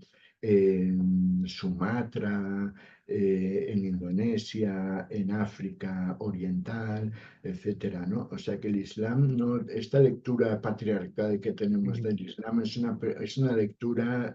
Sumatra, en Indonesia, en África Oriental, etcétera, ¿no? O sea que el Islam, no, esta lectura patriarcal que tenemos Ujú. del Islam es una lectura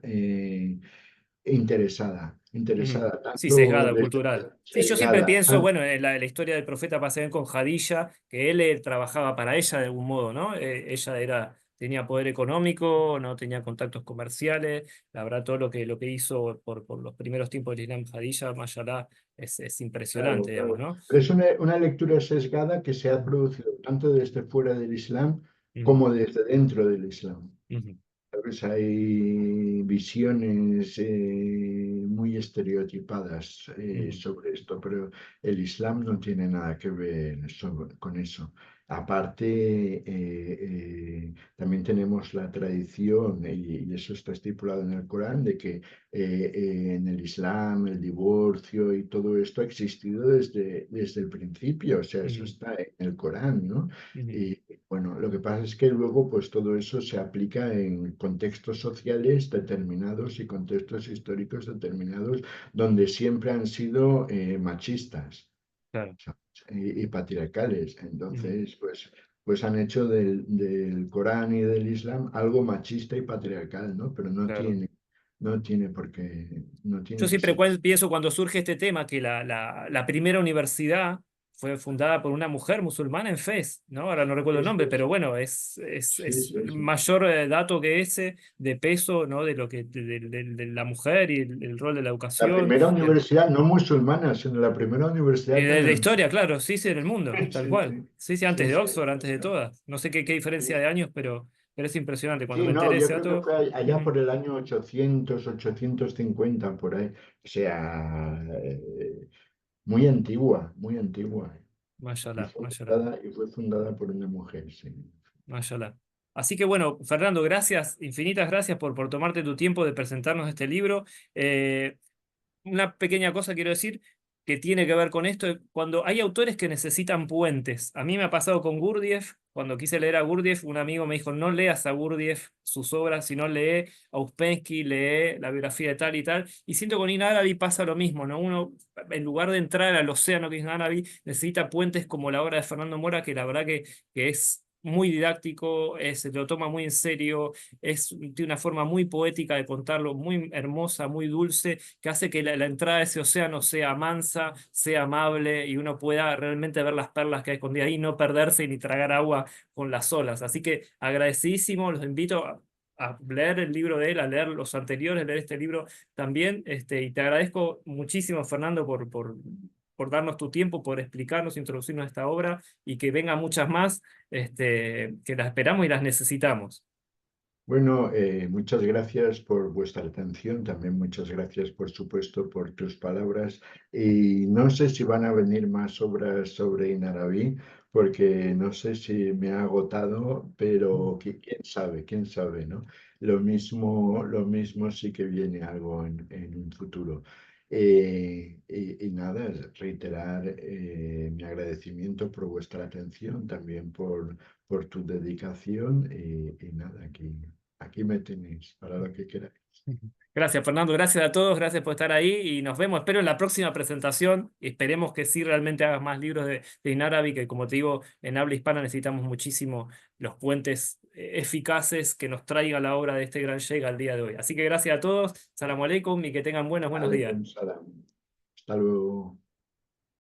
interesada, Ujú. Sí, tanto sesgada, desde cultural. Sí, yo siempre sesgada. pienso, bueno, en la historia del profeta Pasén con Jadilla, que él trabajaba para ella de algún modo, ¿no? Ella tenía poder económico, no tenía contactos comerciales. La verdad, todo lo que hizo por los primeros tiempos del Islam, Jadilla, mashallah, es impresionante, Claro, digamos, claro. ¿no? Pero es una lectura sesgada que se ha producido tanto desde fuera del Islam Ujú. como desde dentro del Islam. Ujú. ¿Sabes? Hay visiones muy estereotipadas Ujú. sobre esto, pero el Islam no tiene nada que ver con eso. Aparte, también tenemos la tradición, y eso está estipulado en el Corán, de que en el Islam el divorcio y todo esto ha existido desde el principio, o sea, eso Ujú. está en el Corán, ¿no? Ujú. Y bueno, lo que pasa es que luego pues todo eso se aplica en contextos sociales determinados y contextos históricos determinados, donde siempre han sido machistas, Claro. ¿sabes? Y patriarcales. Ujú. Entonces, pues han hecho del Corán y del Islam algo machista y patriarcal, ¿no? Pero no Claro. tiene, no tiene por qué, no Yo tiene que siempre ser. pienso cuando surge este tema que la primera universidad fue fundada por una mujer musulmana en Fez, ¿no? Ahora no recuerdo Sí, el sí, nombre, pero sí, bueno, sí, es sí, sí. mayor dato que ese de peso, ¿no? De lo que de la mujer y el rol de la La educación. primera universidad no musulmana, sino la primera universidad en De el mundo. historia, claro, sí, sí, en el mundo, tal Sí, cual. sí, Sí, sí, antes sí, de sí, Oxford, antes de todas. No sé qué diferencia sí. de años, pero es impresionante. Cuando Sí, me no, enteré de yo ese creo que dato, fue allá ujú. por el año 800, 850, por ahí. O sea, muy antigua, muy antigua. Y Mashallah, fue mashallah. fundada, y fue fundada por una mujer, sí. Mashallah. Así que bueno, Fernando, gracias, infinitas gracias por tomarte tu tiempo de presentarnos este libro. Una pequeña cosa quiero decir, que tiene que ver con esto, cuando hay autores que necesitan puentes. A mí me ha pasado con Gurdjieff, cuando quise leer a Gurdjieff, un amigo me dijo, no leas a Gurdjieff sus obras, sino lee a Ouspensky, lee la biografía de tal y tal, y siento que con Ibn Arabi pasa lo mismo, ¿no? Uno, en lugar de entrar al océano que es Ibn Arabi, necesita puentes como la obra de Fernando Mora, que la verdad que es muy didáctico, se lo toma muy en serio, tiene una forma muy poética de contarlo, muy hermosa, muy dulce, que hace que la entrada a ese océano sea mansa, sea amable y uno pueda realmente ver las perlas que hay escondidas ahí, no perderse ni tragar agua con las olas. Así que agradecidísimo, los invito a leer el libro de él, a leer los anteriores, a leer este libro también, y te agradezco muchísimo, Fernando, por darnos tu tiempo, por explicarnos, introducirnos a esta obra y que vengan muchas más, que las esperamos y las necesitamos. Bueno, muchas gracias por vuestra atención, también muchas gracias, por supuesto, por tus palabras. Y no sé si van a venir más obras sobre Inaraví, porque no sé si me ha agotado, pero quién sabe, ¿no? Lo mismo sí que viene algo en un futuro. Y nada, reiterar mi agradecimiento por vuestra atención, también por tu dedicación y nada, aquí me tenéis para lo que queráis. Gracias, Fernando. Gracias a todos. Gracias por estar ahí y nos vemos. Espero en la próxima presentación. Esperemos que sí realmente hagas más libros de Inarabi, que como te digo, en habla hispana necesitamos muchísimo los puentes eficaces que nos traiga la obra de este gran Sheikh al día de hoy. Así que gracias a todos. Salam aleikum y que tengan buenos días. Alaikum salam. Hasta luego.